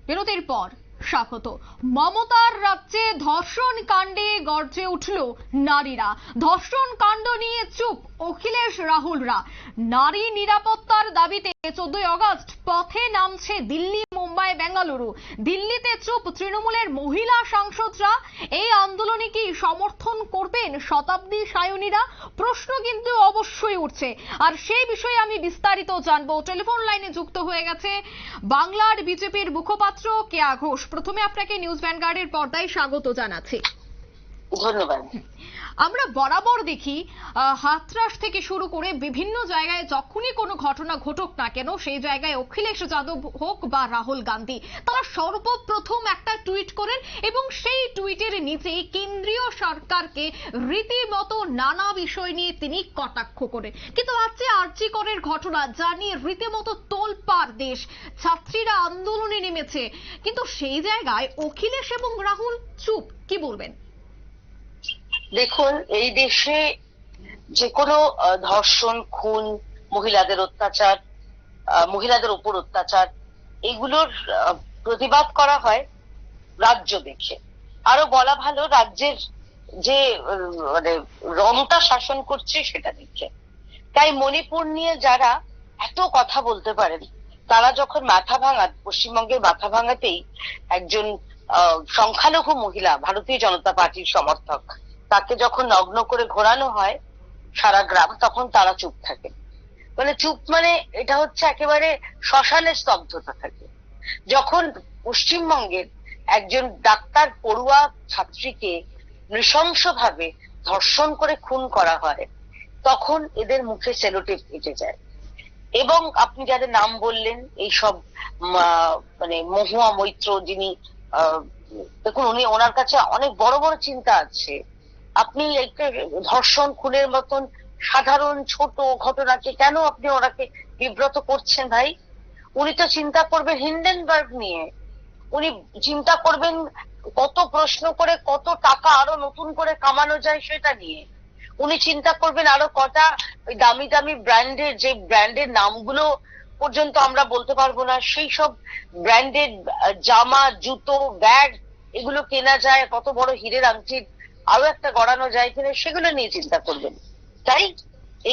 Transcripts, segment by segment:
বিরতির পর স্বাগত। মমতার রাজ্যে ধর্ষণ কাণ্ডে গর্জে উঠল নারীরা। ধর্ষণ কাণ্ড নিয়ে চুপ অখিলেশ রাহুলরা। নারী নিরাপত্তার দাবিতে 14 আগস্ট পথে নামছে দিল্লি, মুম্বাই, বেঙ্গালুরু। দিল্লিতে চুপ তৃণমূলের মহিলা সাংসদরা। এই আন্দোলনে কি সমর্থন করবেন শতাব্দী সায়নীরা? প্রশ্ন কিন্তু অবশ্যই উঠছে, আর সেই বিষয়ে আমি বিস্তারিত জানবো। টেলিফোন লাইনে যুক্ত হয়ে গেছে বাংলার বিজেপির মুখপাত্র কেয়া ঘোষ। প্রথমে আপনাকে নিউজ ভ্যানগার্ডের পর্দায় স্বাগত জানাচ্ছি। ধন্যবাদ। আমরা বরাবর দেখি হাতরাস থেকে শুরু করে বিভিন্ন জায়গায় যখনই কোনো ঘটনা ঘটুক না কেন, সেই জায়গায় অখিলেশ যাদব হোক বা রাহুল গান্ধী, তারা সর্বপ্রথম একটা টুইট করেন এবং সেই টুইটের নিচেই কেন্দ্রীয় সরকারকে রীতিমতো নানা বিষয় নিয়ে তিনি কটাক্ষ করেন। কিন্তু আজকে আরজি করের ঘটনা, যা নিয়ে রীতিমতো তোলপাড় দেশ, ছাত্রীরা আন্দোলনে নেমেছে, কিন্তু সেই জায়গায় অখিলেশ এবং রাহুল চুপ। কি বলবেন? দেখুন, এই দেশে যে কোনো ধর্ষণ, খুন, মহিলাদের অত্যাচার, মহিলাদের উপর অত্যাচার, এগুলোর প্রতিবাদ করা হয় রাজ্য দেখে। আরো বলা ভালো, রাজ্যের যে মানে রমতা শাসন করছে সেটা দেখে। তাই মণিপুর নিয়ে যারা এত কথা বলতে পারেন, তারা যখন মাথা ভাঙা, পশ্চিমবঙ্গের মাথা ভাঙাতেই একজন সংখ্যালঘু মহিলা, ভারতীয় জনতা পার্টির সমর্থক, তাকে যখন নগ্ন করে ঘোরানো হয় সারা গ্রাম, তখন তারা চুপ থাকে। মানে চুপ মানে এটা হচ্ছে একেবারে শ্মশানের স্তব্ধতা থাকে। যখন পশ্চিমবঙ্গের একজন ডাক্তার পড়ুয়া ছাত্রীকে নৃশংসভাবে ধর্ষণ করে খুন করা হয়, তখন এদের মুখে সেলোটেপ এঁটে যায়। এবং আপনি যাদের নাম বললেন, এইসব মানে মহুয়া মৈত্র, যিনি দেখুন, ওনার কাছে অনেক বড় বড় চিন্তা আছে। আপনি একটা ধর্ষণ খুনের মতন সাধারণ ছোট ঘটনাকে কেন আপনি ওনাকে বিব্রত করছেন ভাই? উনি তো চিন্তা করবেন হিন্ডেনবার্গ নিয়ে, উনি চিন্তা করবেন কত প্রশ্ন করে কত টাকা আরো নতুন করে কামানো যায় সেটা নিয়ে। উনি চিন্তা করবেন আরো কটা ওই দামি দামি ব্র্যান্ডের, যে ব্র্যান্ডের নামগুলো পর্যন্ত আমরা বলতে পারবো না, সেই সব ব্র্যান্ডেড জামা, জুতো, ব্যাগ এগুলো কেনা যায়, কত বড় হীরের আংটি আরো একটা গড়ানো যায় কিনা, সেগুলো নিয়ে চিন্তা করবেন। তাই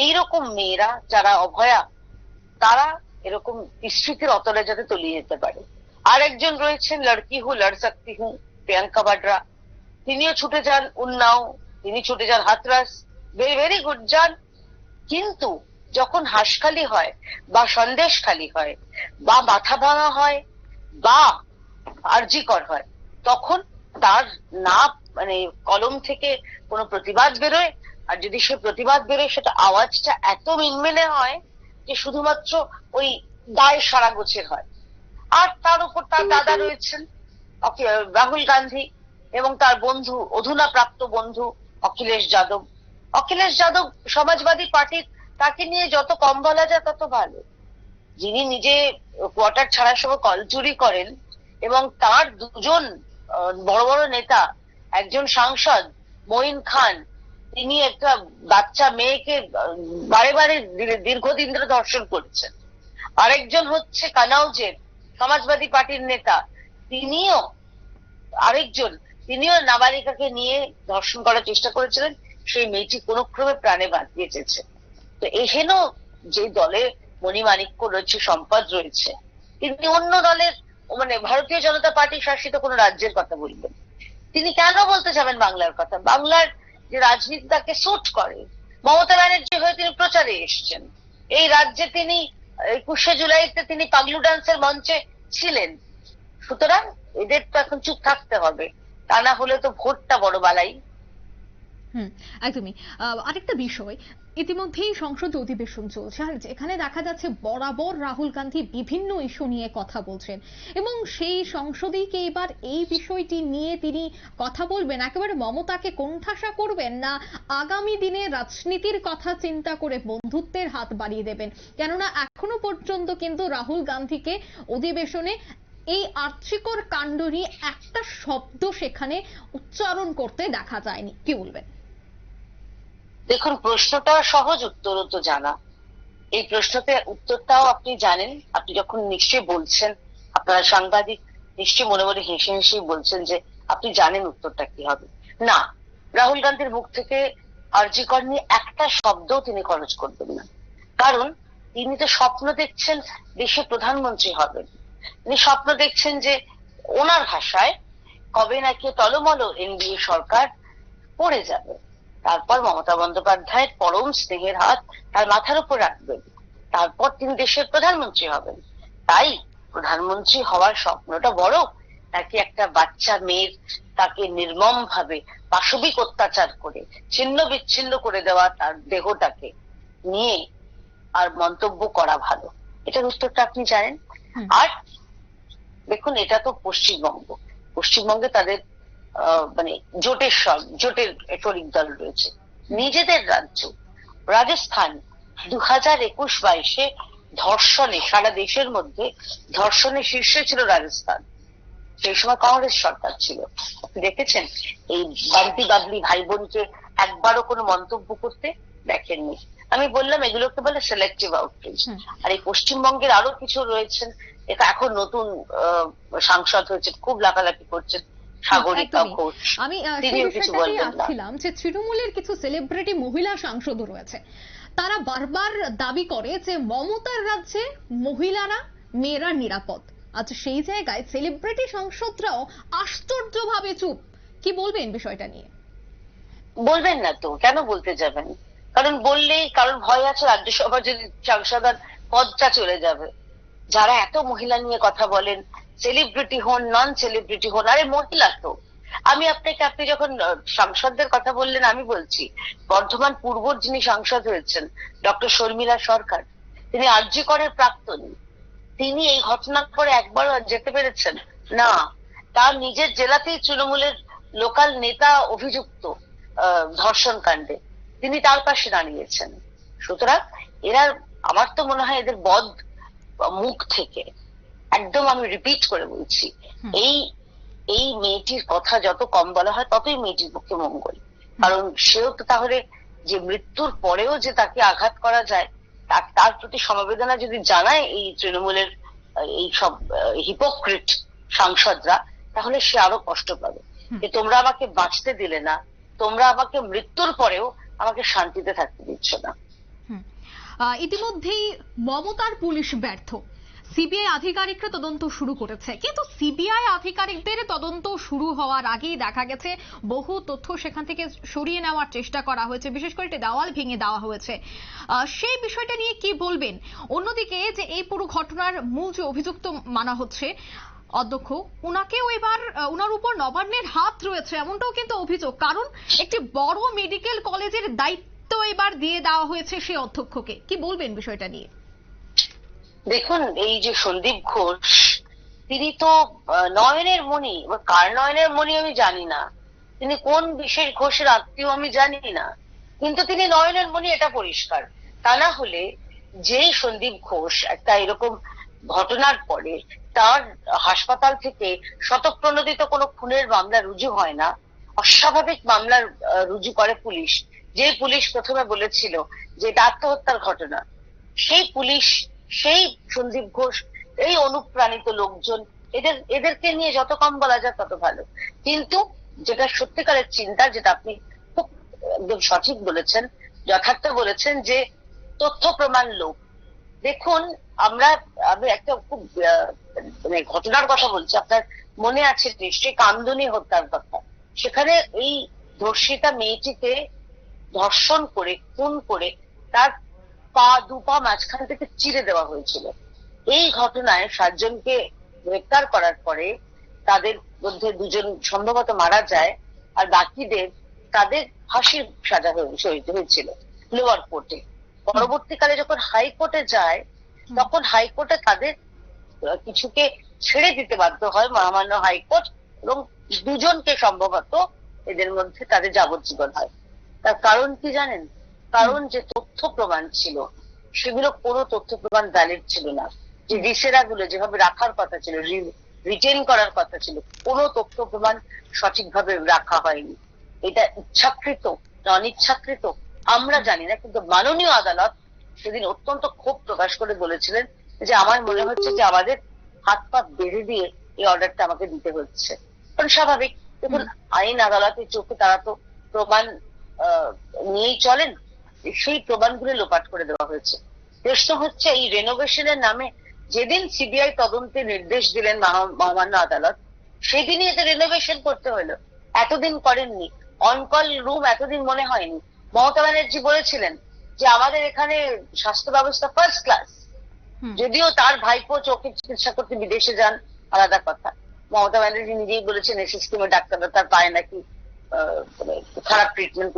এইরকম মেয়েরা যারা অভয়া, তারা এরকম বিস্মৃতির অতলে যাতে তলিয়ে যেতে পারে। আর একজন রয়েছেন লড়কি হু লড় সকতি হু, প্রিয়াঙ্কা বাড্রা, তিনিও ছুটে যান উন্নাও, তিনি ছুটে যান হাতরাস, ভেরি ভেরি গুড যান। কিন্তু যখন হাঁসখালি হয় বা সন্দেশখালি হয় বা মাথা ভাঙা হয় বা আরজিকর হয়, তখন তার না মানে কলম থেকে কোনো প্রতিবাদ বেরোয়। আর যদি সে প্রতিবাদ বেরোয়, সেটা আওয়াজটা এত মিনমিনে হয় যে শুধুমাত্র ওই দায় সারা গোছের হয়। আর তার উপর তার দাদা রয়েছেন রাহুল গান্ধী এবং তার বন্ধু, অধুনা প্রাপ্ত বন্ধু অখিলেশ যাদব। অখিলেশ যাদব সমাজবাদী পার্টির, তাকে নিয়ে যত কম বলা যায় তত ভালো। যিনি নিজে কোয়ার্টার ছাড়ার সময় কল চুরি করেন, এবং তার দুজন বড় বড় নেতা, একজন সাংসদ মঈন খান, তিনি একটা বাচ্চা মেয়েকে বারে বারে দীর্ঘদিন ধরে ধর্ষণ করেছেন। আরেকজন হচ্ছে কানাউজের সমাজবাদী পার্টির নেতা, তিনিও তিনিও নাবালিকাকে নিয়ে ধর্ষণ করার চেষ্টা করেছিলেন। সেই মেয়েটি কোন ক্রমে প্রাণে বেঁচেছে। তো এহেন যে দলে মণিমাণিক্য রয়েছে, সম্পদ রয়েছে, তিনি অন্য দলের মানে ভারতীয় জনতা পার্টি শাসিত কোন রাজ্যের কথা বলবেন? তিনি কেন বলতে যাবেন বাংলার কথা? বাংলার যে রাজনীতি তাকে সুট করে। মমতা ব্যানার্জি হয়ে তিনি প্রচারে এসছেন। এই রাজ্যে তিনি 21শে জুলাইতে তিনি পাগলু ডান্সের মঞ্চে ছিলেন। সুতরাং এদের তো এখন চুপ থাকতে হবে, তা না হলে তো ভোটটা বড় বালাই। একদমই। আরেকটা বিষয়, ইতিমধ্যেই সংসদ অধিবেশন চলছে, আর এখানে দেখা যাচ্ছে বরাবর রাহুল গান্ধী বিভিন্ন ইস্যু নিয়ে কথা বলছেন, এবং সেই সংসদেই কি এবার এই বিষয়টি নিয়ে তিনি কথা বলবেন? একেবারে মমতাকে কোণঠাসা করবেন, না আগামী দিনে রাজনীতির কথা চিন্তা করে বন্ধুত্বের হাত বাড়িয়ে দেবেন? কেননা এখনো পর্যন্ত কিন্তু রাহুল গান্ধীকে অধিবেশনে এই আর্থিকর কাণ্ড নিয়ে একটা শব্দ সেখানে উচ্চারণ করতে দেখা যায়নি। কি বলবেন? দেখুন, প্রশ্নটা সহজ, উত্তরও তো জানা। এই প্রশ্নতে উত্তরটাও আপনি জানেন। আপনি যখন নিশ্চয়ই বলছেন, আপনারা সাংবাদিক, নিশ্চয়ই মনে মনে হেসে হেসেই বলছেন যে আপনি জানেন উত্তরটা কি হবে। না, রাহুল গান্ধীর মুখ থেকে আরজি কর নিয়ে একটা শব্দও তিনি খরচ করবেন না। কারণ তিনি তো স্বপ্ন দেখছেন দেশের প্রধানমন্ত্রী হবেন। তিনি স্বপ্ন দেখছেন যে ওনার ভাষায় কবে নাকি টলমল এনডিএ সরকার পড়ে যাবে, তারপর মমতা বন্দ্যোপাধ্যায়ের পরম স্নেহের হাত তার মাথার উপর রাখবেন, তারপর তিনি দেশের প্রধানমন্ত্রী হবেন। তাই প্রধানমন্ত্রী হওয়ার স্বপ্নটা বড়, নাকি একটা বাচ্চা মেয়ের তাকে নির্মম ভাবে পাশবিক অত্যাচার করে ছিন্ন বিচ্ছিন্ন করে দেওয়া তার দেহটাকে নিয়ে আর মন্তব্য করা ভালো? এটার উত্তরটা আপনি জানেন। আর দেখুন, এটা তো পশ্চিমবঙ্গ, পশ্চিমবঙ্গে তাদের মানে জোটের শরিক দল রয়েছে। নিজেদের রাজ্য রাজস্থান 2021-22 ধর্ষণে সারা দেশের মধ্যে ধর্ষণে শীর্ষে ছিল রাজস্থান। সেই সময় কংগ্রেস সরকার ছিল। আপনি দেখেছেন এই বান্টি বাবলি ভাই বোনকে একবারও কোনো মন্তব্য করতে দেখেননি। আমি বললাম এগুলোকে বলে সিলেক্টিভ আউটরিচ। আর এই পশ্চিমবঙ্গের আরো কিছু রয়েছেন, এটা এখন নতুন সাংসদ হয়েছে, খুব লাফালাফি করছেন, সাগরিকা ঘোষ। আমি তিনিও কিছু বলবেন না। আসছিলাম যে তৃণমূলের কিছু সেলিব্রিটি মহিলা সাংসদও রয়েছে, তারা বারবার দাবি করে যে মমতার রাজ্যে মহিলারা মেয়েরা নিরাপদ। আচ্ছা, সেই জায়গায় সেলিব্রিটি সাংসদরাও আশ্চর্যভাবে চুপ। কি বলবেন বিষয়টা নিয়ে? বলবেন না তো, কেন বলতে যাবেন? কারণ বললেই কারণ ভয় আছে রাজ্যসভা যদি সাংসদার পদটা চলে যাবে। যারা এত মহিলা নিয়ে কথা বলেন, সেলিব্রিটি হন নন সেলিব্রিটি হন, আরে মহিলা তো। আমি আপনি যখন সাংসদদের কথা বললেন, আমি বলছি বর্ধমান পূর্বর যিনি সাংসদ হয়েছেন ডক্টর শর্মিলা সরকার, তিনি আরজি করের প্রাক্তনী। তিনি এই ঘটনার পরে একবার যেতে পেরেছেন না। তার নিজের জেলাতেই তৃণমূলের লোকাল নেতা অভিযুক্ত ধর্ষণ কাণ্ডে, তিনি তার পাশে দাঁড়িয়েছেন। সুতরাং এরা, আমার তো মনে হয় এদের বদ মুখ থেকে একদম, আমি রিপিট করে বলছি, এই মেয়েটির কথা যত কম বলা হয় ততই মেয়েটির পক্ষে মঙ্গল। কারণ সেও তো তাহলে যে মৃত্যুর পরেও যে তাকে আঘাত করা যায়, তার প্রতি সমবেদনা যদি জানায় এই তৃণমূলের এই সব হিপোক্রিট সাংসদরা, তাহলে সে আরো কষ্ট পাবে যে তোমরা আমাকে বাঁচতে দিলে না, তোমরা আমাকে মৃত্যুর পরেও আমাকে শান্তিতে থাকতে দিচ্ছ না। ইতিমধ্যেই মমতার পুলিশ ব্যর্থ, সিবিআই আধিকারিকরা তদন্ত শুরু করেছে, কিন্তু সিবিআই আধিকারিকদের তদন্ত শুরু হওয়ার আগেই দেখা গেছে বহু তথ্য সেখান থেকে সরিয়ে নেওয়ার চেষ্টা করা হয়েছে, বিশেষ করে একটি দেওয়াল ভেঙে দেওয়া হয়েছে। সেই বিষয়টা নিয়ে কি বলবেন? অন্যদিকে যে এই পুরো ঘটনার মূল যে অভিযুক্ত মানা হচ্ছে অধ্যক্ষ, উনাকেও এবার উনার উপর নবান্নের হাত রয়েছে এমনটাও কিন্তু অভিযোগ। কারণ একটি বড় মেডিকেল কলেজের দায়িত্ব এবার দিয়ে দেওয়া হয়েছে সেই অধ্যক্ষকে। কি বলবেন বিষয়টা নিয়ে? দেখুন, এই যে সন্দীপ ঘোষ, তিনি তো নয়নের মণি, কার নয়নের মণি আমি জানি না, তিনি কোন বিশেষ ঘোষের আত্মীয় আমি জানি না, কিন্তু তিনি নয়নের মণি এটা পরিষ্কার। তা না হলে যেই সন্দীপ ঘোষ একটা এরকম ঘটনার পরে তার হাসপাতাল থেকে শতপ্রণোদিত কোনো খুনের মামলা রুজু হয় না, অস্বাভাবিক মামলা রুজু করে পুলিশ, যে পুলিশ প্রথমে বলেছিল যে এটা আত্মহত্যার ঘটনা, সেই পুলিশ, সেই সন্দীপ ঘোষ, এই অনুপ্রাণিত লোকজন, এদেরকে নিয়ে যত কম বলা যায় তত ভালো। কিন্তু যেটা সত্যিকারের চিন্তা, যেটা আপনি খুব একদম সঠিক বলেছেন, যথার্থ বলেছেন, যে তথ্য প্রমাণ লোক। দেখুন, আমি একটা খুব মানে ঘটনার কথা বলছি, আপনার মনে আছে নিশ্চয়ই কামদুনি হত্যার কথা। সেখানে এই ধর্ষিতা মেয়েটিকে ধর্ষণ করে খুন করে তার দু পা মাঝখান থেকে চিরে দেওয়া হয়েছিল। এই ঘটনায় 7 জনকে গ্রেপ্তার করার পরে তাদের মধ্যে 2 জন সম্ভবত মারা যায়, আর বাকিদের তাদের ফাঁসির সাজা হয়েছিল লোয়ার কোর্টে। পরবর্তীকালে যখন হাইকোর্টে যায়, তখন হাইকোর্টে তাদের কিছুকে ছেড়ে দিতে বাধ্য হয় মহামান্য হাইকোর্ট, এবং 2 জনকে সম্ভবত এদের মধ্যে তাদের যাবজ্জীবন হয়। তার কারণ কি জানেন? কারণ যে তথ্য প্রমাণ ছিল সেগুলো কোনো তথ্য প্রমাণ ভ্যালিড ছিল না। যে ভিসেরা গুলো যেভাবে রাখার কথা ছিল, রিটেন করার কথা ছিল, কোনো তথ্য প্রমাণ সঠিকভাবে রাখা হয়নি। এটা ইচ্ছাকৃত না অনিচ্ছাকৃত আমরা জানি না, কিন্তু মাননীয় আদালত সেদিন অত্যন্ত ক্ষোভ প্রকাশ করে বলেছিলেন যে আমার মনে হচ্ছে যে আমাদের হাত পা বেঁধে দিয়ে এই অর্ডারটা আমাকে দিতে হচ্ছে। কারণ স্বাভাবিক, দেখুন আইন আদালতের চোখে তারা তো প্রমাণ নিয়েই চলেন, সেই প্রমাণগুলো লোপাট করে দেওয়া হয়েছে। প্রশ্ন হচ্ছে এই রেনোভেশনের নামে যেদিন সিবিআই তদন্তে নির্দেশ দিলেন মহামান্য আদালত, সেদিনই এতে রেনোভেশন করতে হলো, এতদিন করেননি। অনকল রুম এতদিন মনে হয়নি। মমতা ব্যানার্জি বলেছিলেন যে আমাদের এখানে স্বাস্থ্য ব্যবস্থা ফার্স্ট ক্লাস, যদিও তার ভাইপো চোখে চিকিৎসা করতে বিদেশে যান, আলাদা কথা। মমতা ব্যানার্জি নিজেই বলেছেন এই সিস্টেমে ডাক্তাররা তার পায়ে নাকি খারাপ ট্রিটমেন্ট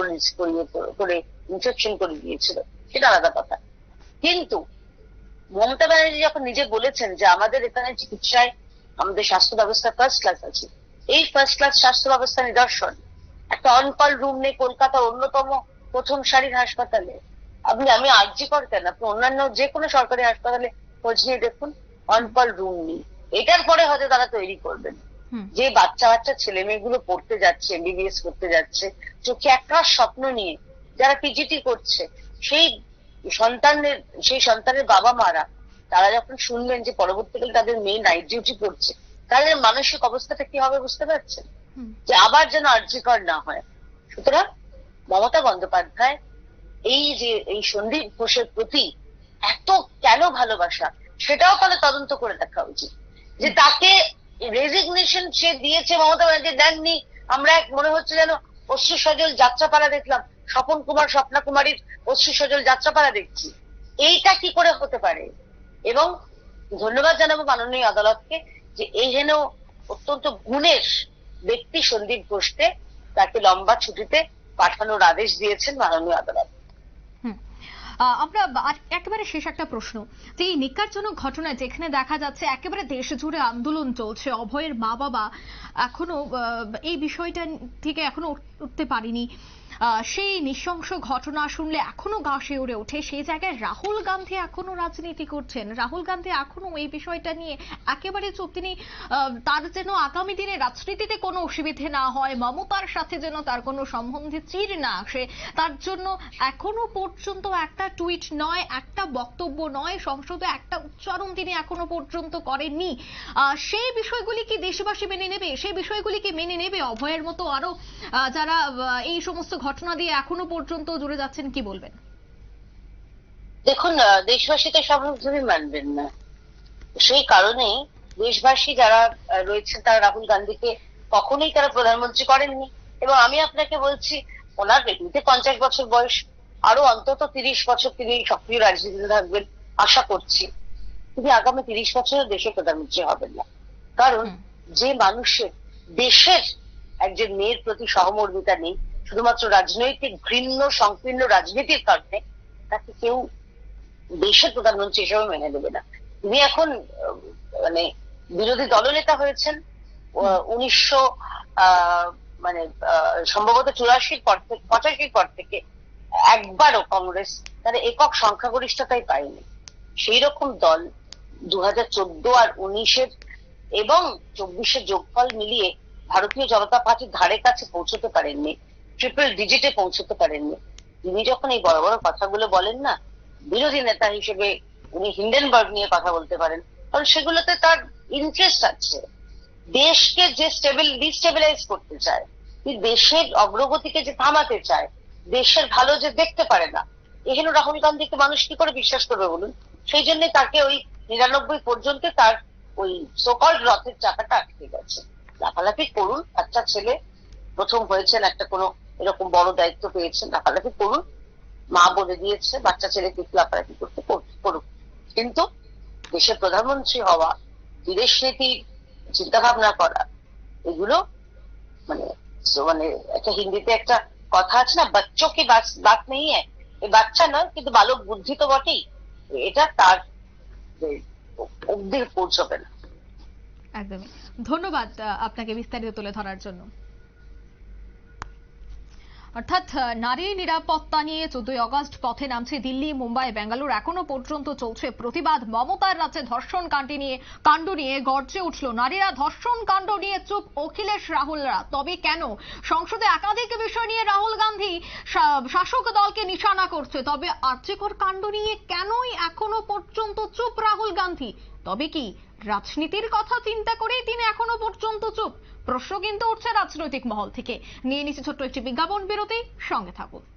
করে ইনফেকশন করে দিয়েছিল, সেটা আলাদা কথা। কিন্তু মমতা ব্যানার্জি যখন নিজে বলেছেন যে আমাদের এখানে চিকিৎসায় আমাদের স্বাস্থ্য ব্যবস্থা ফার্স্ট ক্লাস আছে, এই ফার্স্ট ক্লাস স্বাস্থ্য ব্যবস্থা নিদর্শন একটা অনকল রুম নেই কলকাতার অন্যতম প্রথম সারির হাসপাতালে। আমি আর্জি কর কেন, আপনি অন্যান্য যে কোনো সরকারি হাসপাতালে খোঁজ নিয়ে দেখুন, অনকল রুম নেই। এটার পরে হয়তো তারা তৈরি করবেন। যে বাচ্চা বাচ্চা ছেলে মেয়েগুলো পড়তে যাচ্ছে, এমবিবিএস করতে যাচ্ছে, চোখে একরাশ স্বপ্ন নিয়ে যারা পিজিটি করছে, সেই সন্তানের বাবা মারা তারা যখন শুনবেন যে পরবর্তীকালে তাদের মেয়ে নাইট ডিউটি করছে, তাদের মানসিক অবস্থাটা কি হবে বুঝতে পারছেন? যে আবার যেন আর্যিকর না হয়। সুতরাং মমতা বন্দ্যোপাধ্যায় এই সন্দীপ ঘোষের প্রতি এত কেন ভালোবাসা, সেটাও তাহলে তদন্ত করে দেখা উচিত। যে তাকে রেজিগনেশন সে দিয়েছে, মমতা ব্যানার্জি দেননি। আমরা মনে হচ্ছে যেন অশ্রু সজল যাত্রাপালা দেখলাম, স্বপন কুমার স্বপ্না কুমারীর অশ্রু সজল যাত্রাপালা দেখছি। এইটা কি করে হতে পারে? এবং ধন্যবাদ জানাবো মাননীয় আদালতকে যে এই যেন অত্যন্ত গুণের ব্যক্তি সন্দীপ ঘোষকে তাকে লম্বা ছুটিতে পাঠানোর আদেশ দিয়েছেন মাননীয় আদালত। আমরা একেবারে শেষ একটা প্রশ্ন, যে এই নিকারজনক ঘটনায় যেখানে দেখা যাচ্ছে একেবারে দেশ জুড়ে আন্দোলন চলছে, অভয়ের মা বাবা এখনো এই বিষয়টা থেকে এখনো উঠতে পারেনি, সেই নৃশংস ঘটনা শুনলে এখনো গা শিউরে ওঠে। সেই জায়গায় রাহুল গান্ধী এখনো রাজনীতি করছেন, রাহুল গান্ধী এখনো এই বিষয়টা নিয়ে একেবারে চুপ। তিনি তার যেন আগামী দিনে রাজনীতিতে কোনো অসুবিধে না হয়, মমতার সাথে যেন তার কোনো সম্বন্ধে চির না আসে, তার জন্য এখনো পর্যন্ত একটা টুইট নয়, একটা বক্তব্য নয়, সংসদে একটা উচ্চারণ তিনি এখনো পর্যন্ত করেননি। সেই বিষয়গুলি কি দেশবাসী মেনে নেবে? সেই বিষয়গুলি কি মেনে নেবে অভয়ের মতো আরো যারা এই সমস্ত ঘটনা দিয়ে এখনো পর্যন্ত জুড়ে যাচ্ছেন? কি বলবেন? দেখুন, দেশবাসী তো সবভাবে মানবেন না। সেই কারণেই দেশবাসী যারা রয়েছেন তারা রাহুল গান্ধীকে কখনোই তারা প্রধানমন্ত্রী করেননি। এবং আমি আপনাকে বলছি, ওনার এমনিতে 50 বছর বয়স, আরো অন্তত 30 বছর তিনি সক্রিয় রাজনীতিতে থাকবেন আশা করছি। তিনি আগামী 30 বছরের দেশের প্রধানমন্ত্রী হবেন না। কারণ যে মানুষের দেশের একজন মেয়ের প্রতি সহমর্মিতা নেই, শুধুমাত্র রাজনৈতিক ঘৃণ্য সংকীর্ণ রাজনীতির কারণে তাকে কেউ দেশের প্রধানমন্ত্রী হিসেবে মেনে নেবে না। তিনি এখন মানে বিরোধী দলনেতা হয়েছেন 1900 সম্ভবত 84 পর থেকে 85 পর থেকে একবারও কংগ্রেস তার একক সংখ্যাগরিষ্ঠতাই পায়নি। সেই রকম দল 2014 আর 19-এর এবং 24-এর যোগফল মিলিয়ে ভারতীয় জনতা পার্টির ধারে কাছে পৌঁছতে পারেননি, ট্রিপল ডিজিটে পৌঁছতে পারেননি। তিনি যখন এই বড় বড় কথাগুলো বলেন না, বিরোধী নেতা হিসেবে উনি হিন্ডেনবার্গ নিয়ে কথা বলতে পারেন, কারণ সেগুলোতে তার ইন্টারেস্ট আছে। দেশকে যে ডিস্টেবিলাইজ করতে চায়, দেশের অগ্রগতিকে যে থামাতে চায়, দেশের ভালো যে দেখতে পারে না, এখানে রাহুল গান্ধীকে মানুষ কি করে বিশ্বাস করবে বলুন? সেই জন্য তাকে ওই 99 পর্যন্ত তার ওই সকল রথের চাকাটা আটকে গেছে। লাফালাফি করুন, বাচ্চা ছেলে, প্রথম হয়েছেন, একটা কোনো এরকম বড় দায়িত্ব পেয়েছেন, লাফালাফি করুন। মা বলে দিয়েছে বাচ্চা ছেলে কি লাফালাফি করতে করুক, কিন্তু দেশের প্রধানমন্ত্রী হওয়া, বিদেশ নীতি চিন্তা ভাবনা করা, এগুলো মানে একটা হিন্দিতে একটা কথা আছে না, বাচ্চো কি বাত নেই, এই বাচ্চা নয়, কিন্তু বালক বুদ্ধি তো বটেই, এটা তার অব্দি পৌঁছবে না। একদমই ধন্যবাদ আপনাকে বিস্তারিত তুলে ধরার জন্য। অর্থাৎ নারী নিরাপত্তা নিয়ে 14 আগস্ট পথে নামছে দিল্লি, মুম্বাই, বেঙ্গালুরু। এখনো পর্যন্ত চলছে প্রতিবাদ। মমতার রাজ্যে ধর্ষণ কাণ্ড নিয়ে গর্জে উঠল নারীরা। ধর্ষণ কাণ্ড নিয়ে চুপ অখিলেশ রাহুলরা। তবে কেন? সংসদে একাধিক বিষয় নিয়ে রাহুল গান্ধী শাসক দলকে নিশানা করছে, তবে আর্যিকর কাণ্ড নিয়ে কেনই এখনো পর্যন্ত চুপ রাহুল গান্ধী? তবে কি রাজনীতির কথা চিন্তা করেই তিনি এখনো পর্যন্ত চুপ? প্রশ্ন কিন্তু উঠছে রাজনৈতিক মহল থেকে। নিয়ে নিচ্ছে ছোট্ট একটি বিজ্ঞাপন বিরতি, সঙ্গে থাকুন।